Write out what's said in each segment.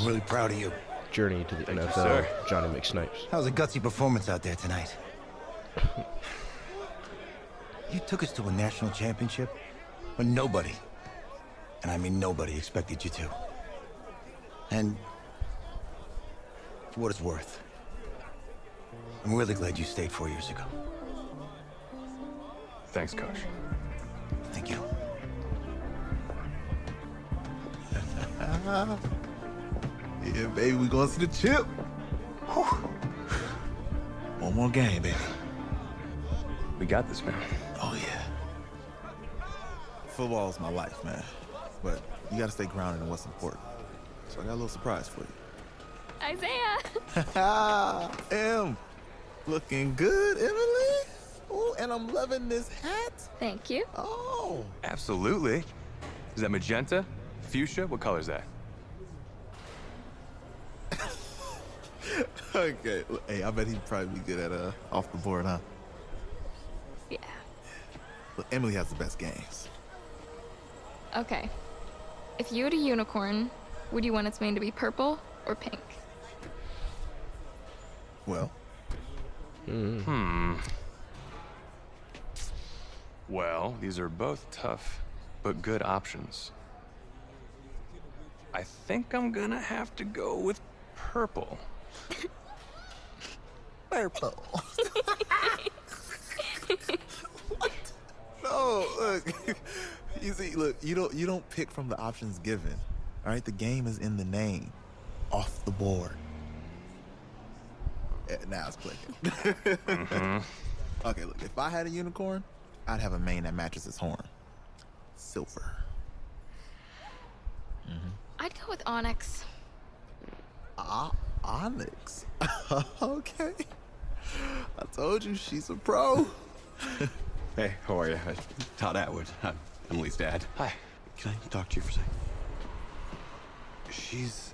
I'm really proud of you. Journey to the NFL, sir. Johnny McSnipes. That was a gutsy performance out there tonight. You took us to a national championship when nobody, and I mean nobody, expected you to. And for what it's worth, I'm really glad you stayed 4 years ago. Thanks, Coach. Thank you. Yeah, baby, we gonna see the chip. Whew. One more game, baby. We got this, man. Oh, yeah. Football is my life, man. But you gotta stay grounded in what's important. So I got a little surprise for you. Isaiah! Looking good, Emily. Oh, and I'm loving this hat. Thank you. Oh. Absolutely. Is that magenta? Fuchsia? What color is that? Okay. Hey, I bet he'd probably be good at off the board, huh? Yeah. Look, Emily has the best games. Okay. If you had a unicorn, would you want its mane to be purple or pink? Well. Well, these are both tough, but good options. I think I'm gonna have to go with purple. Purple. What? No, look. You see, look, you don't pick from the options given. All right, the game is in the name. Off the board. Now it's clicking. Okay, look, if I had a unicorn, I'd have a mane that matches its horn. Silver. I'd go with onyx. Onyx. Okay. I told you she's a pro. Hey, how are you? Todd Atwood. I'm Emily's dad. Hi. Can I talk to you for a second? She's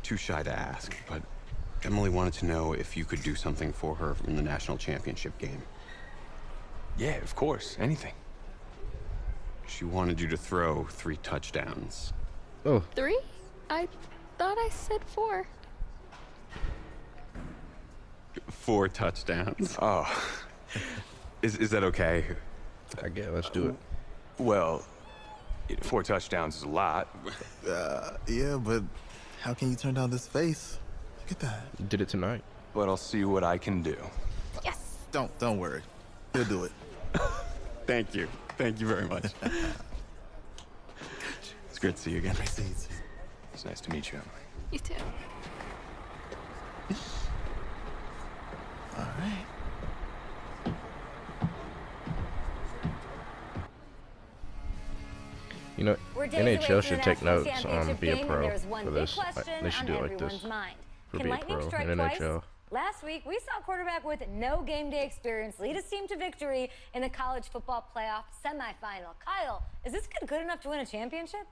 too shy to ask, but Emily wanted to know if you could do something for her in the national championship game. Yeah, of course. Anything. She wanted you to throw 3 touchdowns. Oh, 3? I thought I said 4. 4 touchdowns. Oh. Is that okay? I guess let's do it. Well, 4 touchdowns is a lot. Yeah, but how can you turn down this face? Look at that. You did it tonight. But I'll see what I can do. Yes! Don't worry. He'll do it. Thank you. Thank you very much. It's great to see you again. Nice to see you. It's nice to meet you, Emily. You too. All right. You know, We're days away NHL from should the take national notes on championship be a game, and pro there's one for big this. question They should on do it like everyone's this. mind. For Can be a lightning pro strike in twice? NHL. Last week, we saw a quarterback with no game day experience lead his team to victory in the college football playoff semifinal. Kyle, is this kid good enough to win a championship?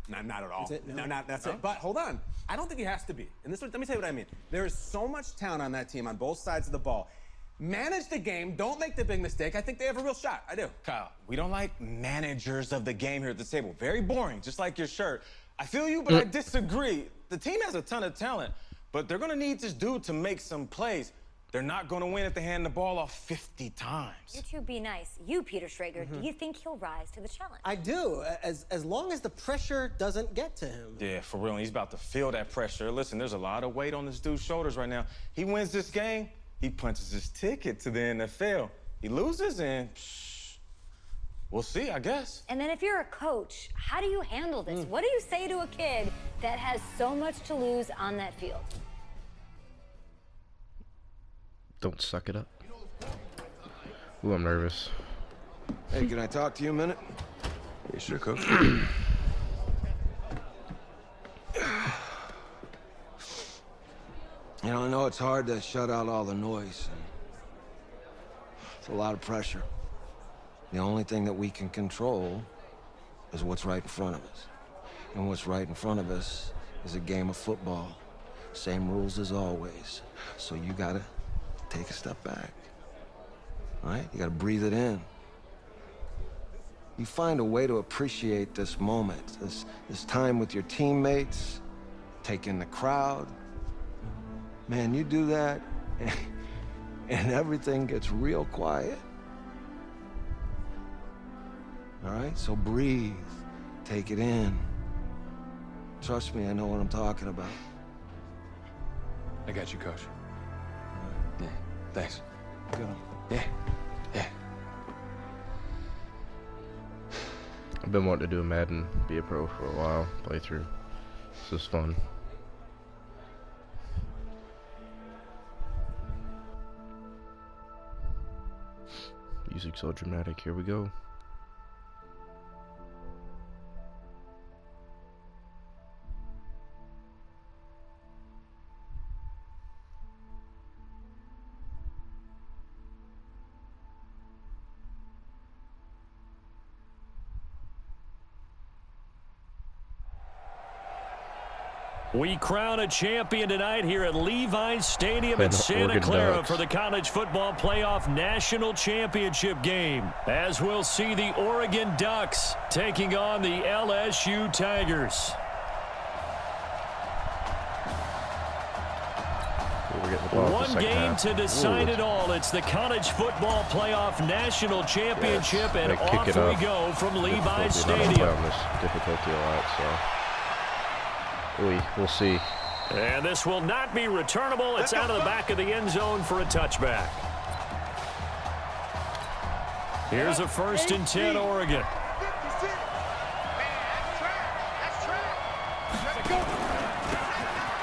Not at all. That's it? No, that's it. But hold on. I don't think he has to be. And let me tell you what I mean. There is so much talent on that team on both sides of the ball. Manage the game. Don't make the big mistake. I think they have a real shot. I do. Kyle, we don't like managers of the game here at the table. Very boring, just like your shirt. I feel you, but I disagree. The team has a ton of talent, but they're going to need this dude to make some plays. They're not going to win if they hand the ball off 50 times. You two be nice. You, Peter Schrager, do you think he'll rise to the challenge? I do, as long as the pressure doesn't get to him. Yeah, for real. He's about to feel that pressure. Listen, there's a lot of weight on this dude's shoulders right now. He wins this game, he punches his ticket to the NFL. He loses, and we'll see, I guess. And then if you're a coach, how do you handle this? What do you say to a kid that has so much to lose on that field? Don't suck it up. Ooh, I'm nervous. Hey, can I talk to you a minute? Yeah, sure, Coach. You know, I know it's hard to shut out all the noise. It's a lot of pressure. The only thing that we can control is what's right in front of us. And what's right in front of us is a game of football. Same rules as always. So you gotta take a step back. All right? You gotta breathe it in. You find a way to appreciate this moment, this time with your teammates, take in the crowd. Man, you do that, and everything gets real quiet. All right, so breathe, take it in. Trust me, I know what I'm talking about. I got you, Coach. Yeah, thanks. Good. Yeah. I've been wanting to do a Madden, be a pro for a while, play through. This is fun. Music so dramatic, here we go. We crown a champion tonight here at Levi's Stadium in Santa Clara for the College Football Playoff National Championship game, as we'll see the Oregon Ducks taking on the LSU Tigers. One game to decide it all. It's the College Football Playoff National Championship, and off we go from Levi's Stadium. Difficulty a lot, so we'll see. And this will not be returnable. It's out of the back of the end zone for a touchback. Here's a 1st and 10, Oregon.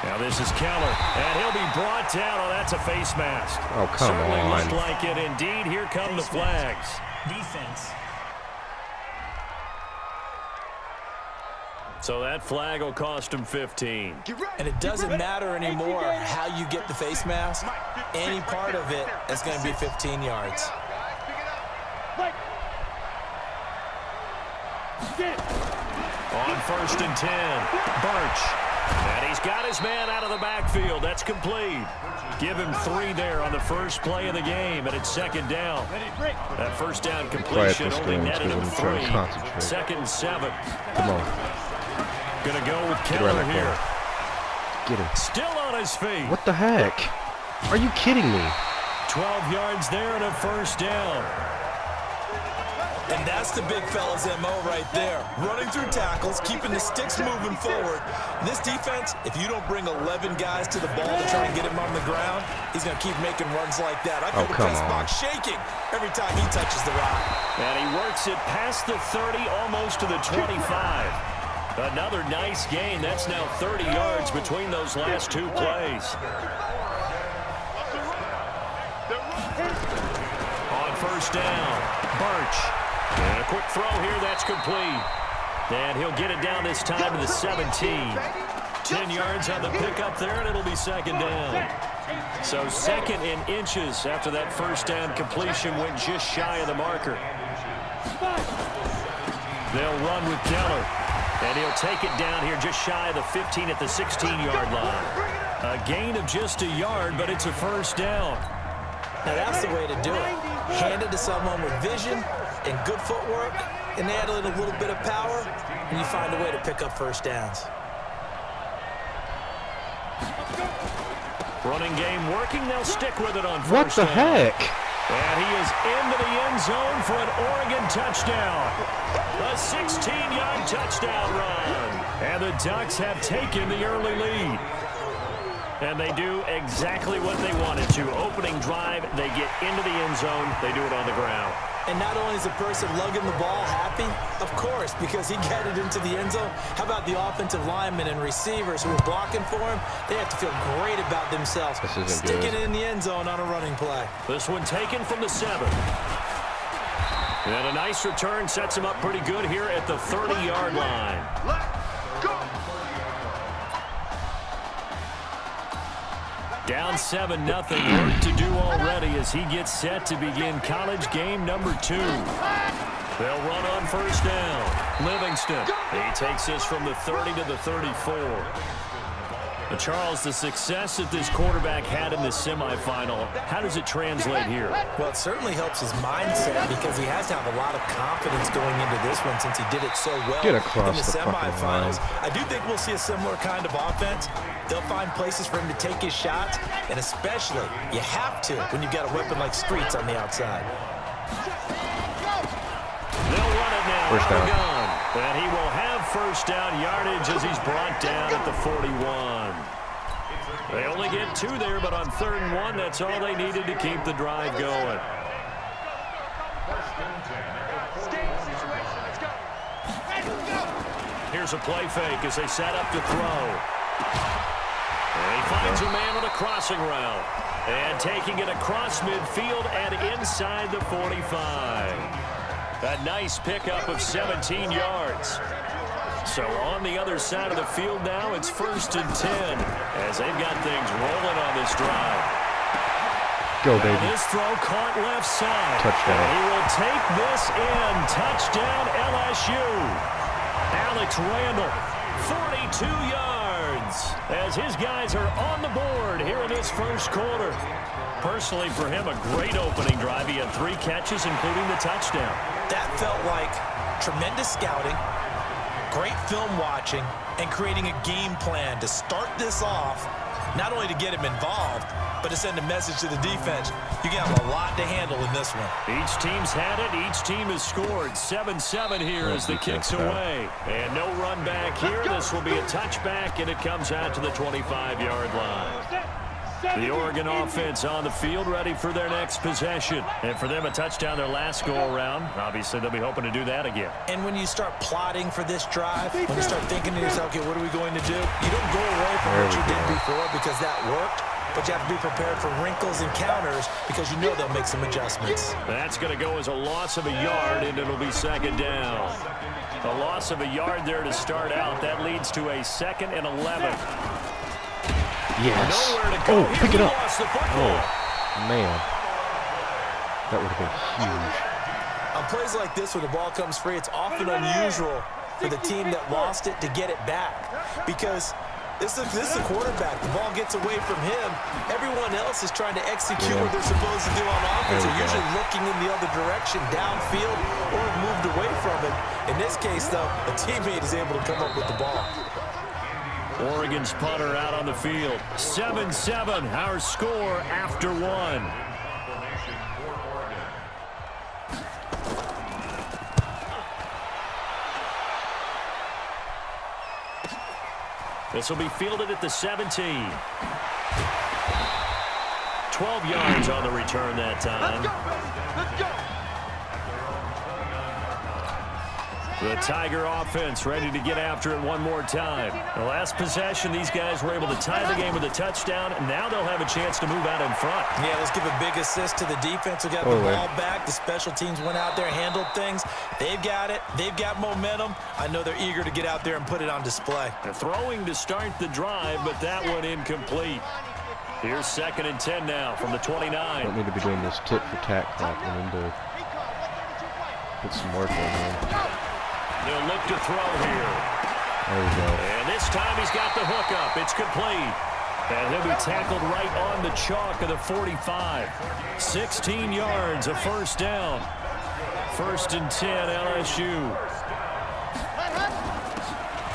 Now this is Keller, and he'll be brought down. Oh, that's a face mask. Oh, come on. Certainly looked like it indeed. Here come the flags. Defense. So that flag will cost him 15. And it doesn't matter anymore how you get the face mask. Any part of it is going to be 15 yards. On 1st and 10, Birch. And he's got his man out of the backfield. That's complete. Give him 3 there on the first play of the game, and it's 2nd down. That 1st down completion only netted him 3. 2nd and 7. Come on. Gonna go with Keller here. Get him. Still on his feet. What the heck? Are you kidding me? 12 yards there and a 1st down. And that's the big fella's MO right there. Running through tackles, keeping the sticks moving forward. This defense, if you don't bring 11 guys to the ball to try and get him on the ground, he's going to keep making runs like that. I feel the press box shaking every time he touches the rock. And he works it past the 30, almost to the 25. Another nice gain. That's now 30 yards between those last 2 plays. On 1st down, Birch. And a quick throw here, that's complete. And he'll get it down this time to the 17. 10 yards on the pickup there, and it'll be 2nd down. So 2nd in inches after that 1st down completion went just shy of the marker. They'll run with Keller. And he'll take it down here just shy of the 15 at the 16-yard line. A gain of just a yard, but it's a 1st down. Now that's the way to do it. Hand it to someone with vision and good footwork, and add a little bit of power, and you find a way to pick up 1st downs. Running game working. They'll stick with it on 1st down. What the heck? And he is into the end zone for an Oregon touchdown. A 16-yard touchdown run. And the Ducks have taken the early lead. And they do exactly what they wanted to. Opening drive, they get into the end zone. They do it on the ground. And not only is the person lugging the ball happy, of course, because he got it into the end zone. How about the offensive linemen and receivers who are blocking for him? They have to feel great about themselves. Sticking it in the end zone on a running play. This one taken from the 7. And a nice return sets him up pretty good here at the 30-yard line. Down 7-0. Work to do already as he gets set to begin college game number 2. They'll run on 1st down. Livingston. He takes this from the 30 to the 34. The Charles, the success that this quarterback had in the semifinal, how does it translate here? Well, it certainly helps his mindset because he has to have a lot of confidence going into this one since he did it so well Get across in the the fucking semifinals. line. I do think we'll see a similar kind of offense. They'll find places for him to take his shots, and especially, you have to when you've got a weapon like Streets on the outside. They'll run it now. First down. Gun. And he will have first down yardage as he's brought down at the 41. They only get 2 there, but on 3rd and 1, that's all they needed to keep the drive going. Here's a play fake as they set up to throw. And he finds a man on a crossing route. And taking it across midfield and inside the 45. A nice pickup of 17 yards. So on the other side of the field now, it's 1st and 10 as they've got things rolling on this drive. Go, baby. Now this throw caught left side. Touchdown. And he will take this in. Touchdown LSU. Alex Randall, 42 yards as his guys are on the board here in this first quarter. Personally, for him, a great opening drive. He had 3 catches, including the touchdown. That felt like tremendous scouting, great film watching, and creating a game plan to start this off, not only to get him involved, but to send a message to the defense. You got a lot to handle in this one. Each team's had it. Each team has scored. 7-7 here as the kick's away. And no run back here. This will be a touchback, and it comes out to the 25-yard line. The Oregon offense on the field, ready for their next possession. And for them, a touchdown their last go-around. Obviously, they'll be hoping to do that again. And when you start plotting for this drive, when you start thinking to yourself, okay, what are we going to do? You don't go away from what you did before because that worked. But you have to be prepared for wrinkles and counters because you know they'll make some adjustments. That's going to go as a loss of a yard, and it'll be 2nd down. A loss of a yard there to start out. That leads to a 2nd and 11. Yes. Nowhere to go. Oh, pick it up. Lost the football. Oh, man. That would have been huge. On plays like this, when the ball comes free, it's often unusual for the team that lost it to get it back because this is a quarterback. The ball gets away from him. Everyone else is trying to execute what they're supposed to do on offense. They're usually looking in the other direction, downfield, or have moved away from it. In this case, though, a teammate is able to come up with the ball. Oregon's punter out on the field. 7-7, our score after 1. This will be fielded at the 17. 12 yards on the return that time. Let's go. The Tiger offense ready to get after it one more time. The last possession, these guys were able to tie the game with a touchdown, and now they'll have a chance to move out in front. Yeah, let's give a big assist to the defense who got the ball back. The special teams went out there, handled things. They've got it. They've got momentum. I know they're eager to get out there and put it on display. They're throwing to start the drive, but that one incomplete. Here's 2nd and 10 now from the 29. Don't need to be doing this tit-for-tat crap. We need to put some work in here. They'll look to throw here. There we go. And this time he's got the hook up. It's complete. And he'll be tackled right on the chalk of the 45. 16 yards, a first down. 1st and 10, LSU.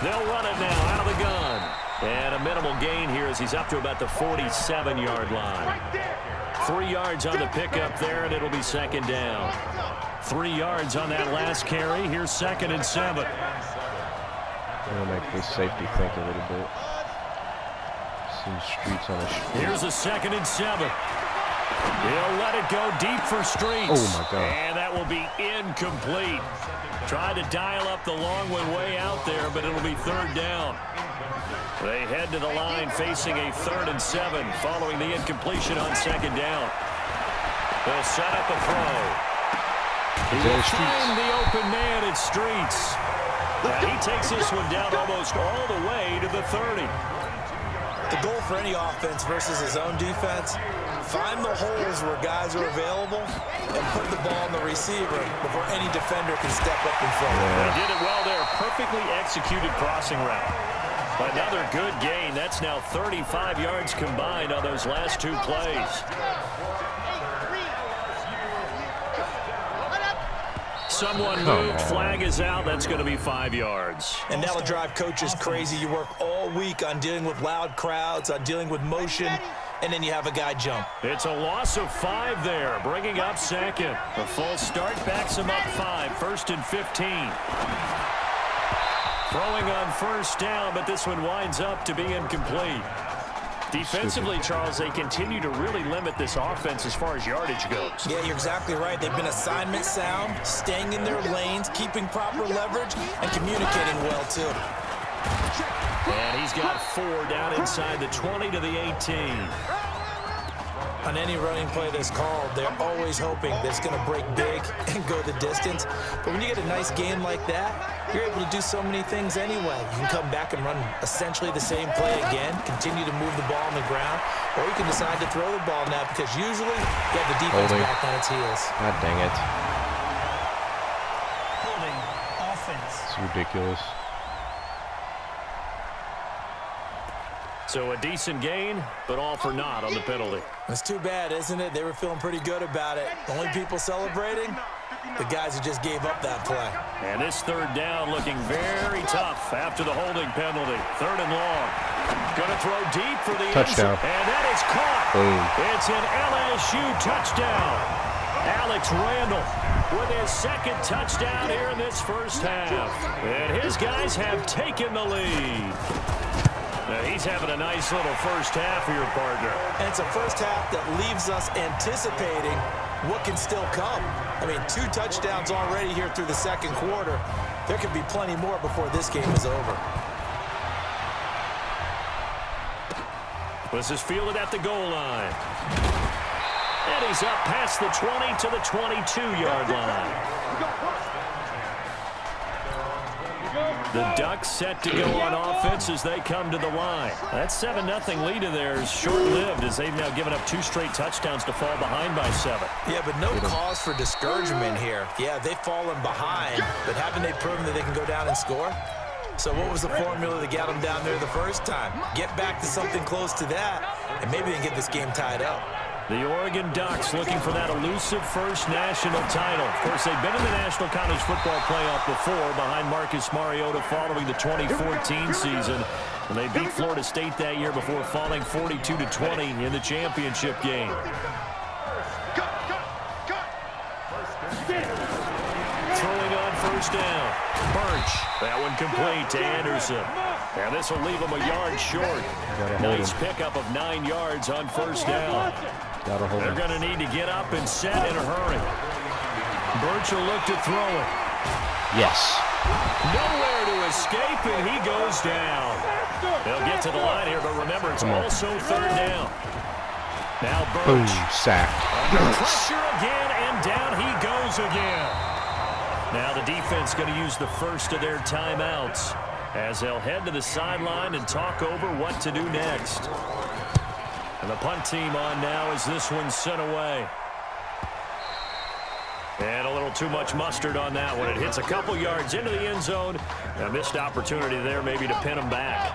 They'll run it now out of the gun. And a minimal gain here as he's up to about the 47-yard line. 3 yards on the pickup there, and it'll be 2nd down. 3 yards on that last carry. Here's 2nd and 7. I'm going to make this safety think a little bit. Some Streets on the street. Here's a 2nd and 7. He'll let it go deep for Streets. Oh, my God. And that will be incomplete. Tried to dial up the long one way out there, but it'll be 3rd down. They head to the line facing a 3rd and 7 following the incompletion on 2nd down. They'll set up a throw. He will find the open man at Streets. He takes this one down almost all the way to the 30. The goal for any offense versus his own defense, find the holes where guys are available and put the ball on the receiver before any defender can step up in front. They did it well there. Perfectly executed crossing route. Another good gain. That's now 35 yards combined on those last 2 plays. Someone moved. Flag is out. That's going to be 5 yards. And that'll drive coaches crazy. You work all week on dealing with loud crowds, on dealing with motion, and then you have a guy jump. It's a loss of 5 there, bringing up second. The full start backs him up 5, 1st and 15. Throwing on first down, but this one winds up to be incomplete. Defensively, Charles, they continue to really limit this offense as far as yardage goes. Yeah, you're exactly right. They've been assignment sound, staying in their lanes, keeping proper leverage, and communicating well, too. And he's got 4 down inside the 20 to the 18. On any running play that's called, they're always hoping that it's going to break big and go the distance. But when you get a nice game like that, you're able to do so many things anyway. You can come back and run essentially the same play again, continue to move the ball on the ground, or you can decide to throw the ball now because usually you have the defense back on its heels. God dang it. Holding offense. It's ridiculous. So a decent gain, but all for naught on the penalty. It's too bad, isn't it? They were feeling pretty good about it. The only people celebrating, the guys who just gave up that play. And this 3rd down looking very tough after the holding penalty. 3rd and long. Going to throw deep for the touchdown. And that is caught. Boom. It's an LSU touchdown. Alex Randall with his 2nd touchdown here in this first half. And his guys have taken the lead. Now he's having a nice little first half here, partner. And it's a first half that leaves us anticipating what can still come. I mean, 2 touchdowns already here through the 2nd quarter. There could be plenty more before this game is over. This is fielded at the goal line. And he's up past the 20 to the 22-yard line. The Ducks set to go on offense as they come to the line. That 7-0 lead of theirs short-lived as they've now given up 2 straight touchdowns to fall behind by 7. Yeah, but no cause for discouragement here. Yeah, they've fallen behind, but haven't they proven that they can go down and score? So what was the formula that got them down there the first time? Get back to something close to that, and maybe they can get this game tied up. The Oregon Ducks looking for that elusive first national title. Of course, they've been in the National College Football Playoff before behind Marcus Mariota following the 2014 season. And they beat Florida State that year before falling 42-20 in the championship game. Throwing on first down. Birch. That one complete to Anderson. And this will leave him a yard short. Nice pickup of 9 yards on first down. They're going to need to get up and set in a hurry. Birch will look to throw it. Yes. Nowhere to escape, and he goes down. They'll get to the line here, but remember, it's also 3rd down. Now Birch. Boom, sacked. Under pressure again, and down he goes again. Now the defense going to use the first of their timeouts as they'll head to the sideline and talk over what to do next. And the punt team on now as this one's sent away. And a little too much mustard on that one. It hits a couple yards into the end zone. A missed opportunity there maybe to pin them back.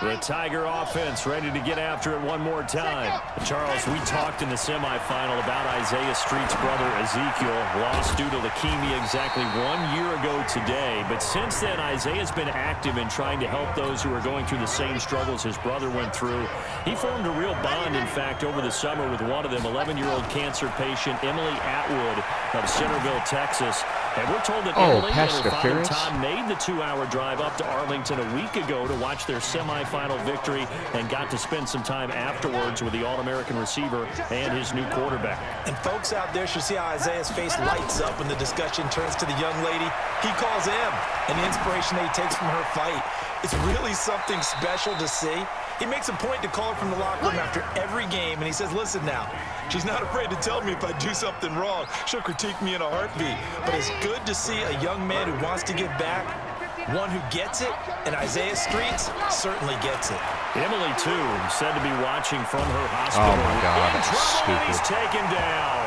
The Tiger offense ready to get after it one more time. Charles, we talked in the semifinal about Isaiah Street's brother Ezekiel, lost due to leukemia exactly 1 year ago today. But since then, Isaiah's been active in trying to help those who are going through the same struggles his brother went through. He formed a real bond, in fact, over the summer with one of them, 11-year-old cancer patient Emily Atwood of Centerville, Texas. And we're told that Emily and her father Tom made the 2-hour drive up to Arlington a week ago to watch their semifinal victory and got to spend some time afterwards with the All-American receiver and his new quarterback. And folks out there should see how Isaiah's face lights up when the discussion turns to the young lady he calls him and the inspiration that he takes from her fight. It's really something special to see. He makes a point to call her from the locker room after every game, and he says, listen now, she's not afraid to tell me if I do something wrong. She'll critique me in a heartbeat. But it's good to see a young man who wants to give back, one who gets it, and Isaiah Streets certainly gets it. Emily, too, said to be watching from her hospital. Oh, my God, that's stupid. He's taken down.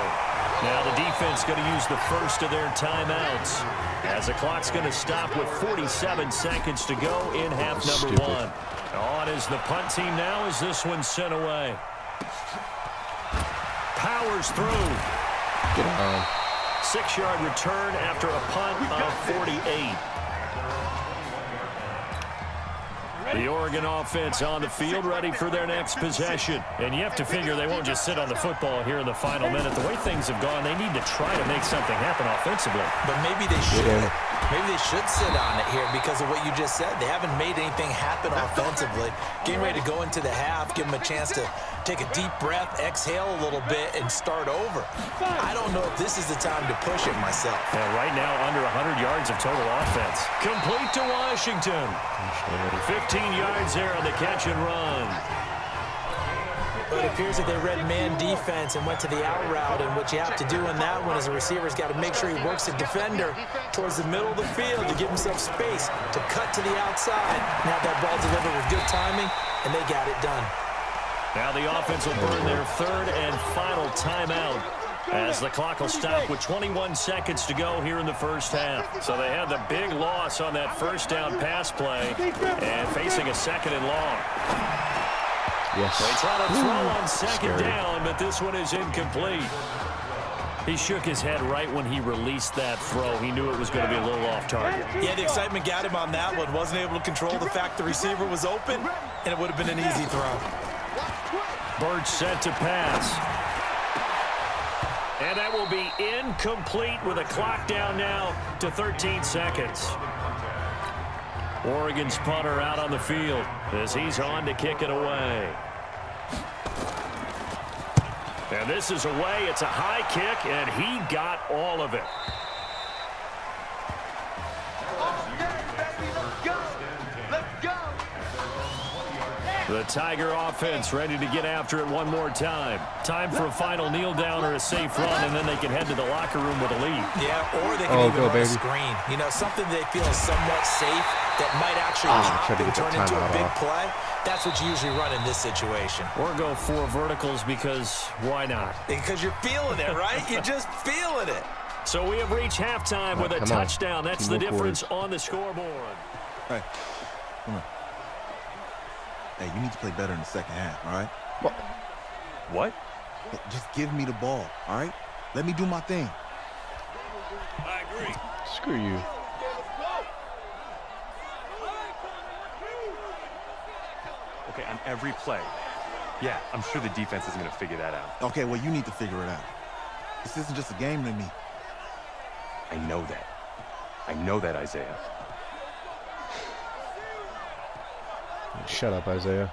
Now the defense going to use the first of their timeouts as the clock's going to stop with 47 seconds to go in half number 1. On is the punt team now as this one's sent away. Powers through. Get on. 6-yard return after a punt of 48. The Oregon offense on the field, ready for their next possession. And you have to figure they won't just sit on the football here in the final minute. The way things have gone, they need to try to make something happen offensively. But maybe they should. Maybe they should sit on it here because of what you just said. They haven't made anything happen offensively. Getting ready to go into the half, give them a chance to take a deep breath, exhale a little bit, and start over. I don't know if this is the time to push it myself. Yeah, right now, under 100 yards of total offense. Complete to Washington. 15 yards there on the catch and run. But it appears that they read man defense and went to the out route, and what you have to do in that one is the receiver's got to make sure he works the defender towards the middle of the field to give himself space to cut to the outside and have that ball delivered with good timing, and they got it done. Now the offense will burn their third and final timeout as the clock will stop with 21 seconds to go here in the first half. So they had the big loss on that first down pass play and facing a second and long. Yes. They try to throw on second down, but this one is incomplete. He shook his head right when he released that throw. He knew it was going to be a little off target. Yeah, the excitement got him on that one. Wasn't able to control the fact the receiver was open, and it would have been an easy throw. Birch set to pass. And that will be incomplete with a clock down now to 13 seconds. Oregon's punter out on the field as he's on to kick it away. And this is away. It's a high kick, and he got all of it. The Tiger offense ready to get after it one more time. Time for a final kneel down or a safe run, and then they can head to the locker room with a lead. Yeah, or they can even run a screen. You know, something they feel is somewhat safe that might actually pop and turn into a big play. That's what you usually run in this situation. Or go 4 verticals because why not? Because you're feeling it, right? You're just feeling it. So we have reached halftime with a touchdown. That's the difference on the scoreboard. Hey, come on. Hey, you need to play better in the second half, all right? What? Hey, just give me the ball, all right? Let me do my thing. I agree. Screw you. Okay, on every play. Yeah, I'm sure the defense is going to figure that out. Okay, well, you need to figure it out. This isn't just a game to me. I know that. I know that, Isaiah. Shut up, Isaiah.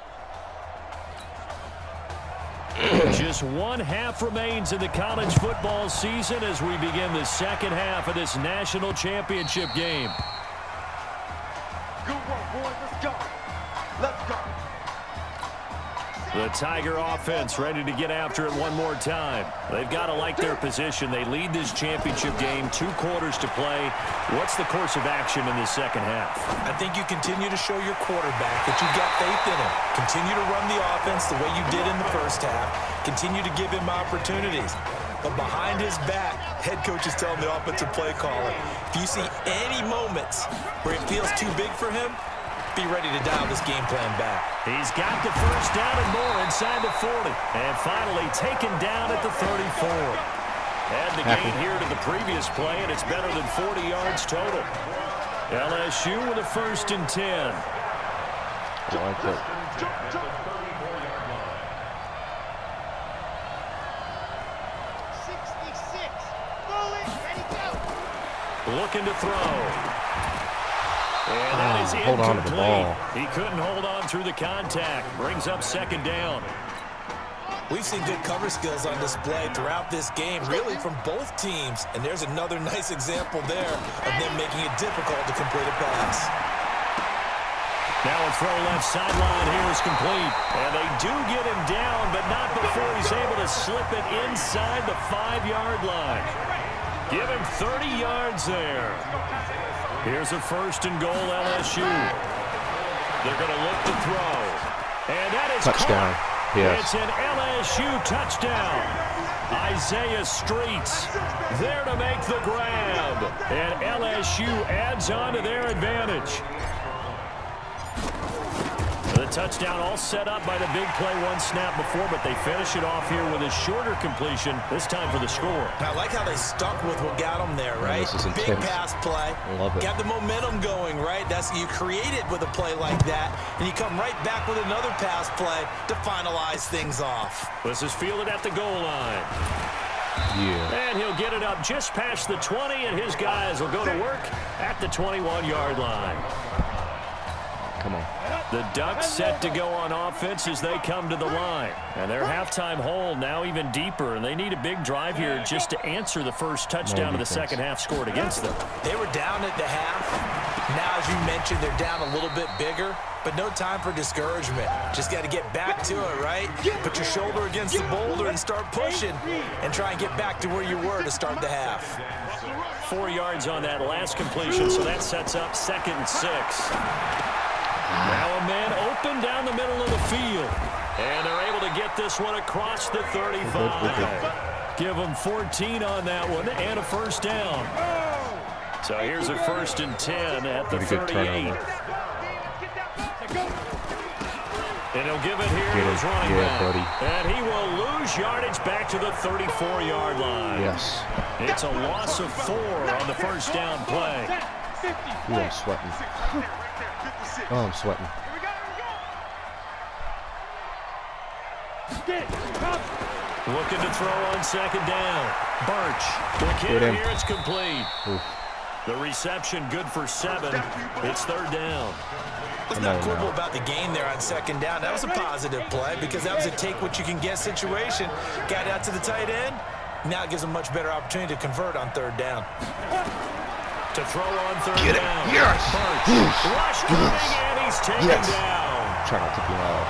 Just one half remains in the college football season as we begin the second half of this national championship game. Good work, boys. Let's go. Let's go. The Tiger offense ready to get after it one more time. They've got to like their position. They lead this championship game, 2 quarters to play. What's the course of action in the second half? I think you continue to show your quarterback that you've got faith in him. Continue to run the offense the way you did in the first half. Continue to give him opportunities. But behind his back, head coach is telling the offensive play caller, if you see any moments where it feels too big for him, be ready to dial this game plan back. He's got the first down and more inside the 40. And finally taken down at the 34. Add the gain here to the previous play, and it's better than 40 yards total. LSU with a 1st and 10. I like that. Looking to throw. And that is hold on to the ball. He couldn't hold on through the contact. Brings up 2nd down. We've seen good cover skills on display throughout this game, really from both teams. And there's another nice example there of them making it difficult to complete a pass. Now a throw left sideline here is complete. And they do get him down, but not before he's able to slip it inside the 5-yard line. Give him 30 yards there. Here's a 1st and goal, LSU. They're going to look to throw. And that is touchdown. Caught. Yes. It's an LSU touchdown. Isaiah Streets there to make the grab. And LSU adds on to their advantage. The touchdown all set up by the big play one snap before, but they finish it off here with a shorter completion, this time for the score. I like how they stuck with what got them there, right? This is Big intense. pass play. I love it. Got the momentum going, right? That's you create it with a play like that, and you come right back with another pass play to finalize things off. This is fielded at the goal line. Yeah. And he'll get it up just past the 20, and his guys will go to work at the 21-yard line. Come on. The Ducks set to go on offense as they come to the line. And their halftime hole now even deeper, and they need a big drive here just to answer the first touchdown of the second half scored against them. They were down at the half. Now, as you mentioned, they're down a little bit bigger, but no time for discouragement. Just got to get back to it, right? Put your shoulder against the boulder and start pushing and try and get back to where you were to start the half. 4 yards on that last completion, so that sets up 2nd and 6. Now a man open down the middle of the field. And they're able to get this one across the 35. Give them 14 on that one and a first down. So here's a 1st and 10 at the 38. And he'll give it here to his running back. Buddy. And he will lose yardage back to the 34-yard line. Yes. It's a loss of 4 on the first down play. Ooh, I'm sweating. Oh, I'm sweating. Looking to throw on 2nd down. Birch. The kid here, it's complete. Oof. The reception good for 7. It's 3rd down. Let's not quibble about the gain there on 2nd down. That was a positive play because that was a take-what-you-can-get situation. Got out to the tight end. Now it gives them a much better opportunity to convert on 3rd down. To throw on 3rd down. Yes. Rush coming, and he's taken down. Try not to be loud.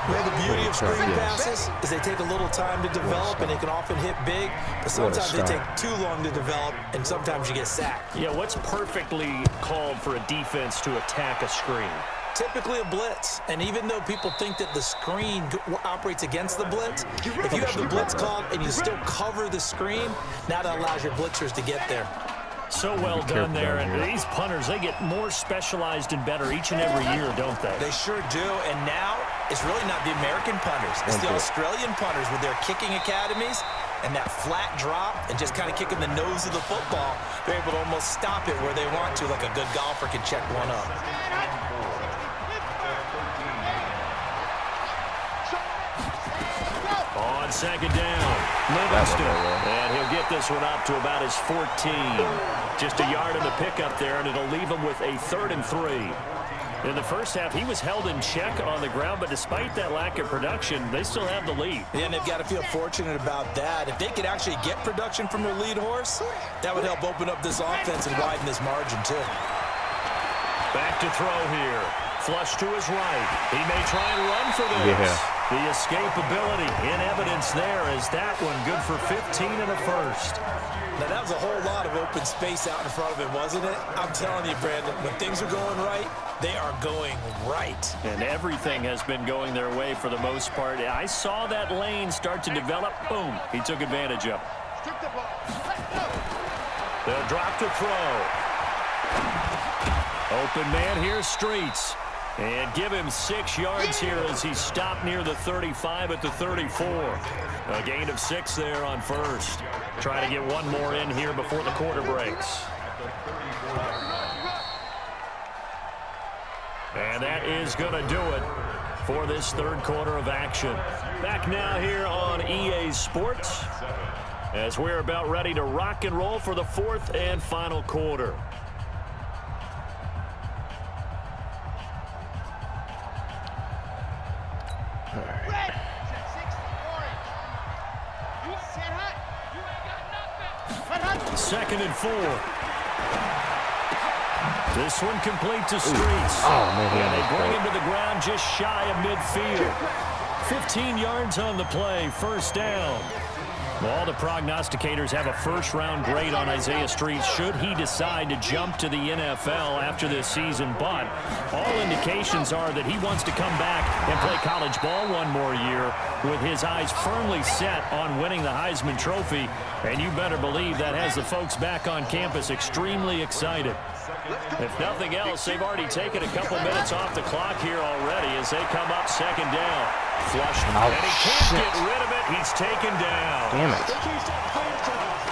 Well, the beauty of screen passes is they take a little time to develop, and they can often hit big, but sometimes they take too long to develop, and sometimes you get sacked. Yeah, what's perfectly called for a defense to attack a screen? Typically a blitz, and even though people think that the screen operates against the blitz, if you have the blitz called and you still cover the screen, now that allows your blitzers to get there. So well done there, and these punters, they get more specialized and better each and every year, don't they? They sure do, and now it's really not the American punters. It's the Australian punters with their kicking academies and that flat drop and just kind of kicking the nose of the football. They're able to almost stop it where they want to, like a good golfer can check one up. On 2nd down, Livingston, and he'll get this one up to about his 14. Just a yard in the pickup there, and it'll leave him with a 3rd and 3. In the first half, he was held in check on the ground, but despite that lack of production, they still have the lead. Yeah, and they've got to feel fortunate about that. If they could actually get production from their lead horse, that would help open up this offense and widen this margin, too. Back to throw here. Flush to his right. He may try and run for this. Yeah. The escapability in evidence there is that one good for 15 and a 1st. Now, that was a whole lot of open space out in front of him, wasn't it? I'm telling you, Brandon, when things are going right, they are going right. And everything has been going their way for the most part. I saw that lane start to develop. Boom. He took advantage of it. They'll drop to throw. Open man here, Streets. And give him 6 yards here as he stopped near the 35 at the 34. A gain of 6 there on 1st. Trying to get one more in here before the quarter breaks. And that is going to do it for this 3rd quarter of action. Back now here on EA Sports as we're about ready to rock and roll for the 4th and final quarter. Second and 4. This one complete to Streets. Oh, man, and they bring him to the ground just shy of midfield. 15 yards on the play, 1st down. Well, the prognosticators have a first-round grade on Isaiah Street should he decide to jump to the NFL after this season. But all indications are that he wants to come back and play college ball one more year with his eyes firmly set on winning the Heisman Trophy. And you better believe that has the folks back on campus extremely excited. If nothing else, they've already taken a couple minutes off the clock here already as they come up second down. Flushed, and he can't get rid of it. He's taken down. Damn it.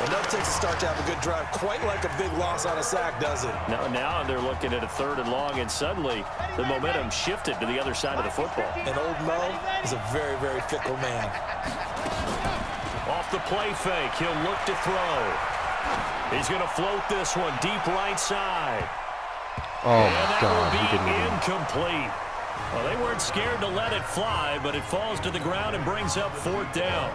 Enough takes a start to have a good drive. Quite like a big loss on a sack, does it? Now they're looking at a 3rd and long, and suddenly the momentum shifted to the other side of the football. And old Mo is a very, very fickle man. Off the play fake, he'll look to throw. He's going to float this one deep right side. Oh, and my that God. will He didn't be even... incomplete. Well, they weren't scared to let it fly, but it falls to the ground and brings up 4th down.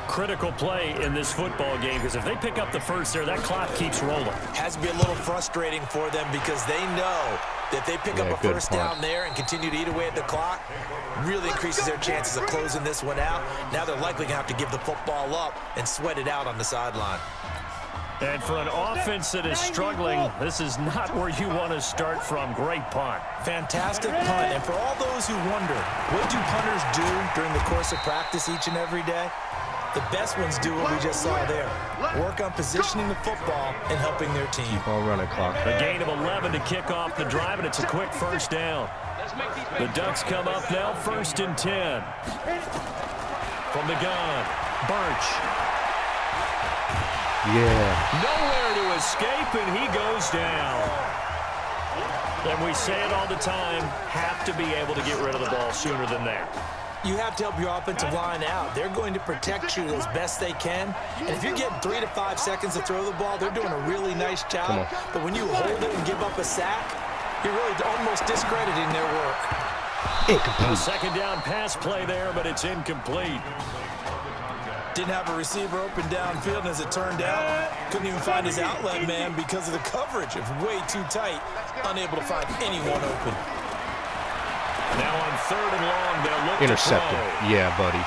Critical play in this football game, because if they pick up the first there, that clock keeps rolling. Has to be a little frustrating for them because they know that if they pick up a first down there and continue to eat away at the clock, really increases their chances of closing this one out. Now they're likely going to have to give the football up and sweat it out on the sideline. And for an offense that is struggling, this is not where you want to start from. Great punt. Fantastic punt. And for all those who wonder, what do punters do during the course of practice each and every day? The best ones do what we just saw there. Work on positioning the football and helping their team. Keep on running clock. A gain of 11 to kick off the drive, and it's a quick first down. The Ducks come up now 1st and 10. From the gun, Birch. Yeah. Nowhere to escape, and he goes down. And we say it all the time, have to be able to get rid of the ball sooner than that. You have to help your offensive line out. They're going to protect you as best they can. And if you're getting 3 to 5 seconds to throw the ball, they're doing a really nice job. But when you hold it and give up a sack, you're really almost discrediting their work. Incomplete. A 2nd down pass play there, but it's incomplete. Didn't have a receiver open downfield, and as it turned out, couldn't even find his outlet man because of the coverage. It was way too tight, unable to find anyone open. Now on 3rd and long, they'll look Intercepted. to throw. Yeah, buddy.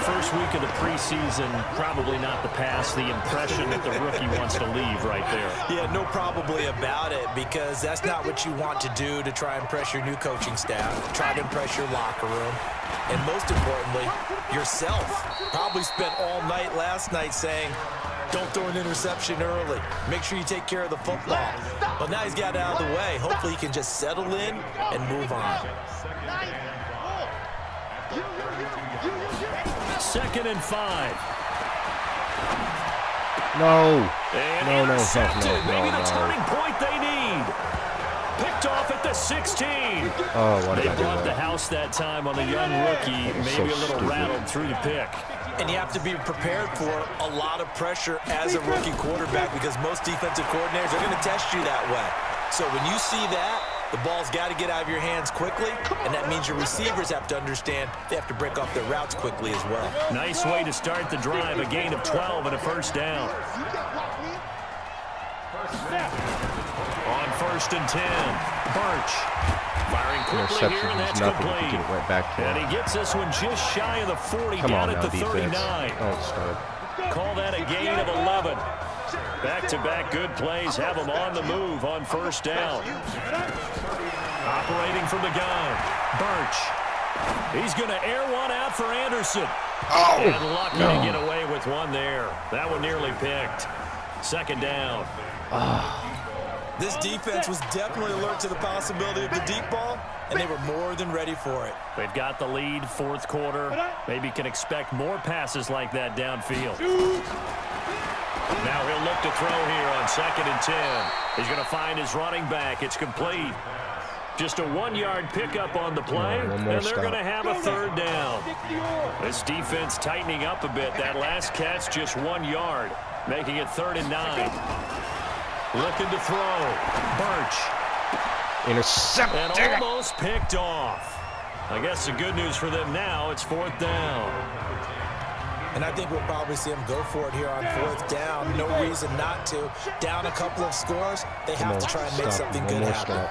First week of the preseason, probably not the pass, the impression that the rookie wants to leave right there. Yeah, no probably about it, because that's not what you want to do to try and impress your new coaching staff, try to impress your locker room, and most importantly, yourself. Probably spent all night last night saying, don't throw an interception early. Make sure you take care of the football. But now he's got it out of the way. Hopefully he can just settle in and move on. 2nd and 5. No. And No. maybe the turning point they need. Picked off at the 16. Oh, what They did I do brought the that? house that time on the young rookie, maybe a little rattled through the pick. And you have to be prepared for a lot of pressure as a rookie quarterback because most defensive coordinators are going to test you that way. So when you see that, the ball's got to get out of your hands quickly, and that means your receivers have to understand they have to break off their routes quickly as well. Nice way to start the drive, a gain of 12 and a 1st down. On 1st and 10, Birch. Firing quickly here, and that's complete. Get it right back to And him. he gets this one just shy of the 40, Come down on at now, the defense. 39. Don't start. Call that a gain of 11. Back-to-back good plays have him on the move on 1st down. Operating from the gun, Birch. He's going to air one out for Anderson. And lucky to get away with one there. That one nearly picked. 2nd down. This defense was definitely alert to the possibility of the deep ball, and they were more than ready for it. They've got the lead, 4th quarter. Maybe can expect more passes like that downfield. Now he'll look to throw here on 2nd and 10. He's going to find his running back. It's complete. Just a 1-yard pickup on the play, and they're going to have a 3rd down. This defense tightening up a bit. That last catch, just 1 yard, making it 3rd and 9. Looking to throw. Birch. Intercepted. And almost picked off. I guess the good news for them now, it's 4th down. And I think we'll probably see him go for it here on 4th down. No reason not to. Down a couple of scores, they have to try and make something good happen.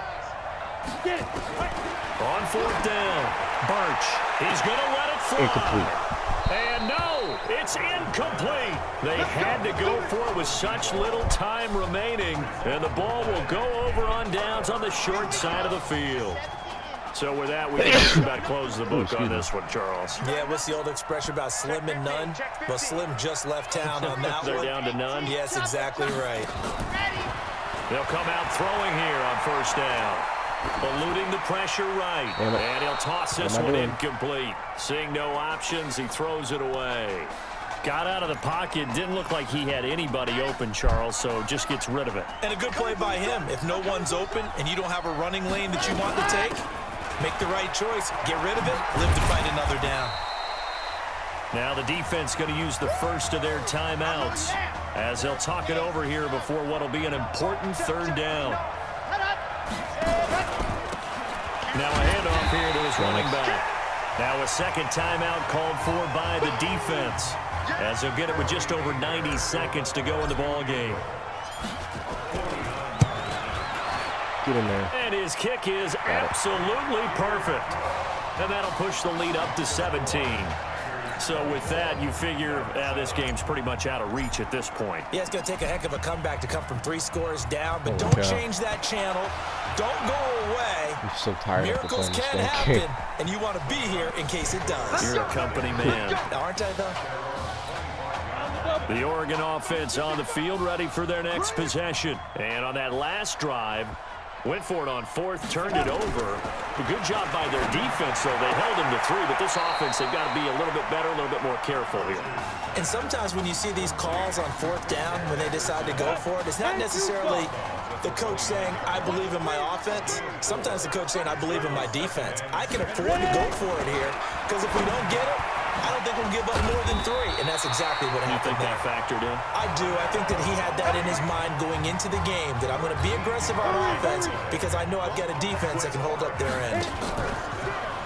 On 4th down, Birch. He's going to let it fly. Incomplete. And no, it's incomplete. They had to go for it with such little time remaining, and the ball will go over on downs on the short side of the field. So with that, we can just about close the book on this one, Charles. Yeah, what's the old expression about slim and none? Well, Slim just left town on that They're one. down to none? Yes, exactly right. They'll come out throwing here on 1st down. Eluding the pressure right. And he'll toss this one incomplete. Seeing no options, he throws it away. Got out of the pocket. Didn't look like he had anybody open, Charles, so just gets rid of it. And a good play by him. If no one's open and you don't have a running lane that you want to take, make the right choice. Get rid of it. Live to fight another down. Now the defense going to use the first of their timeouts as they'll talk it over here before what will be an important 3rd down. Now a handoff here to his running back. Now a second timeout called for by the defense as they'll get it with just over 90 seconds to go in the ball game. Get in there. And his kick is absolutely perfect. And that'll push the lead up to 17. So with that, you figure this game's pretty much out of reach at this point. Yeah, it's going to take a heck of a comeback to come from 3 scores down, but don't change that channel. Don't go away. I'm so tired of Miracles playing this can game. happen, and you want to be here in case it does. You're a company man. Aren't I, though? The Oregon offense on the field, ready for their next possession. And on that last drive, went for it on 4th, turned it over. A good job by their defense, though. They held him to 3, but this offense, they've got to be a little bit better, a little bit more careful here. And sometimes when you see these calls on 4th down, when they decide to go for it, it's not necessarily the coach saying, I believe in my offense. Sometimes the coach saying, I believe in my defense. I can afford to go for it here, because if we don't get it, I don't think we'll give up more than 3, and that's exactly what happened. You think that factored in? I do. I think that he had that in his mind going into the game, that I'm going to be aggressive on offense because I know I've got a defense that can hold up their end.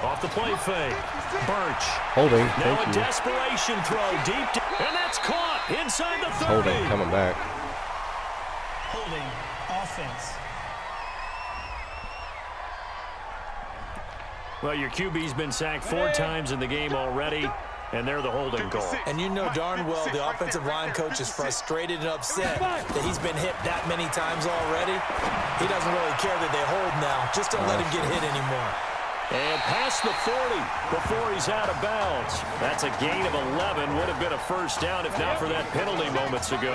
Off the play fake. Birch. Holding. Now Thank a you. desperation throw deep, and that's caught inside the 30. Holding. Coming back. Holding. Offense. Well, your QB's been sacked 4 times in the game already, and they're the holding call. And you know darn well the offensive line coach is frustrated and upset that he's been hit that many times already. He doesn't really care that they hold now. Just don't let him get hit anymore. And past the 40 before he's out of bounds. That's a gain of 11. Would have been a 1st down if not for that penalty moments ago.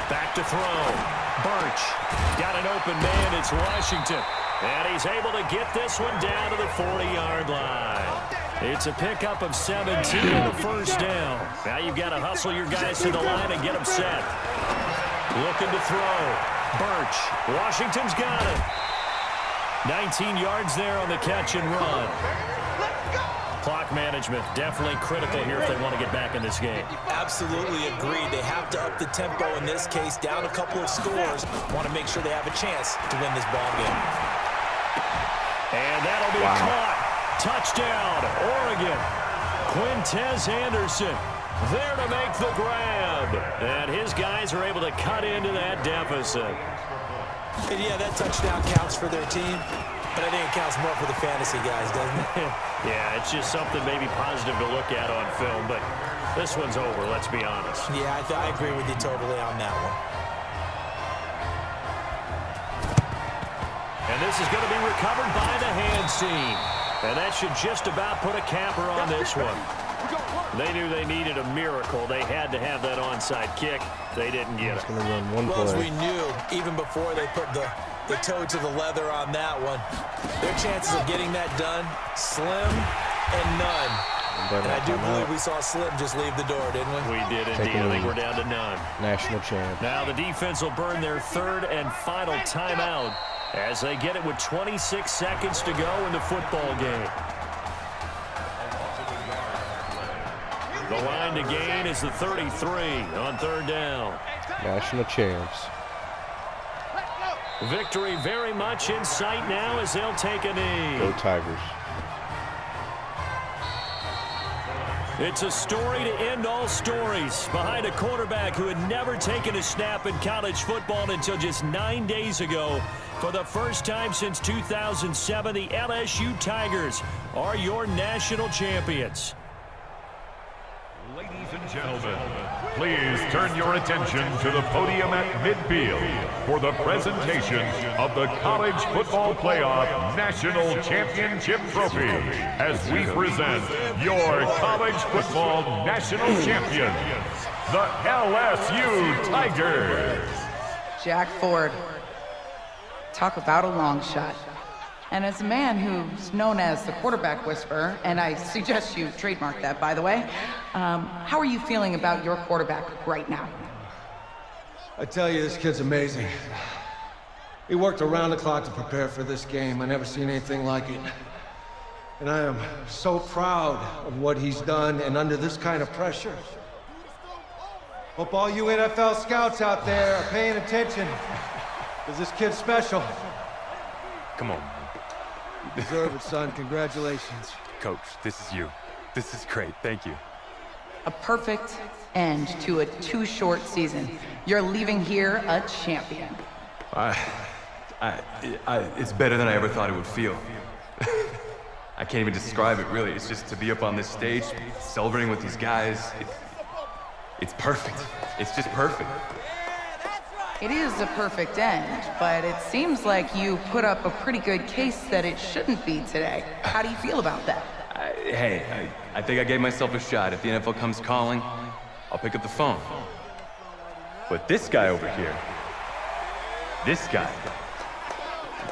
Back to throw. Birch. Got an open man. It's Washington. And he's able to get this one down to the 40-yard line. It's a pickup of 17 on the 1st down. Now you've got to hustle your guys to the line and get them set. Looking to throw. Birch. Washington's got it. 19 yards there on the catch and run. Clock management definitely critical here if they want to get back in this game. Absolutely agreed. They have to up the tempo in this case, down a couple of scores. Want to make sure they have a chance to win this ball game. And that'll be caught. Touchdown, Oregon. Quintez Anderson there to make the grab. And his guys are able to cut into that deficit. And yeah, that touchdown counts for their team. But I think it counts more for the fantasy guys, doesn't it? Yeah, it's just something maybe positive to look at on film, but this one's over, let's be honest. Yeah, I agree with you totally on that one. And this is going to be recovered by the hands team. And that should just about put a capper on this one. They knew they needed a miracle. They had to have that onside kick. They didn't get it. Gonna run one well, as play. we knew, even before they put the toe to the leather on that one, their chances of getting that done, slim and none. And I do believe we saw Slim just leave the door, didn't we? We did indeed. I think we're down to none. National champ. Now the defense will burn their 3rd and final timeout as they get it with 26 seconds to go in the football game. The line to gain is the 33 on 3rd down. National champs. Victory very much in sight now as they'll take a knee. Go Tigers. It's a story to end all stories behind a quarterback who had never taken a snap in college football until just 9 days ago. For the first time since 2007, the LSU Tigers are your national champions. Ladies and gentlemen, please turn your attention to the podium at midfield for the presentation of the College Football Playoff National Championship Trophy as we present your college football national champions, the LSU Tigers. Jack Ford. Talk about a long shot. And as a man who's known as the quarterback whisperer, and I suggest you trademark that, by the way, how are you feeling about your quarterback right now? I tell you, this kid's amazing. He worked around the clock to prepare for this game. I never seen anything like it. And I am so proud of what he's done, and under this kind of pressure. Hope all you NFL scouts out there are paying attention, because this kid's special. Come on, man. You deserve it, son. Congratulations. Coach, this is you. This is great. Thank you. A perfect end to a too short season. You're leaving here a champion. It's better than I ever thought it would feel. I can't even describe it, really. It's just to be up on this stage, celebrating with these guys. It's perfect. It's just perfect. It is a perfect end, but it seems like you put up a pretty good case that it shouldn't be today. How do you feel about that? I think I gave myself a shot. If the NFL comes calling, I'll pick up the phone. But this guy over here, this guy,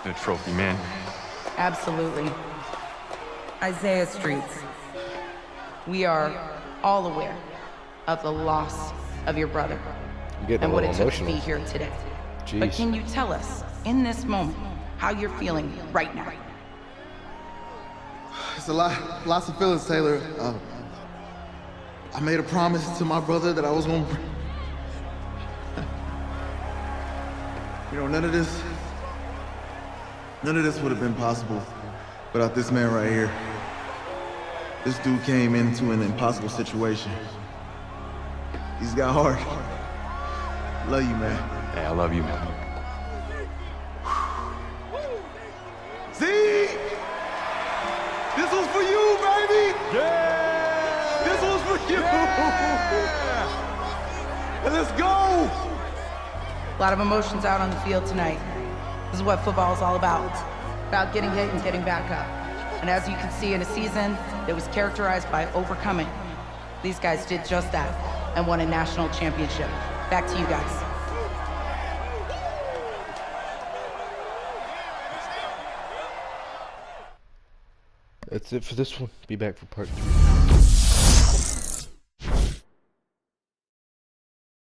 the trophy, man. Absolutely. Isaiah Streets, we are all aware of the loss of your brother and what it took to be here today. Jeez. But can you tell us, in this moment, how you're feeling right now? It's lots of feelings, Taylor. I made a promise to my brother that I was gonna you know, none of this would have been possible without this man right here. This dude came into an impossible situation. He's got heart. Love you, man. Hey, I love you, man. See? This was for you, baby! Yeah! This was for you! Yeah! Let's go! A lot of emotions out on the field tonight. This is what football is all about. About getting hit and getting back up. And as you can see, in a season that was characterized by overcoming, these guys did just that and won a national championship. Back to you guys. That's it for this one. Be back for part 3.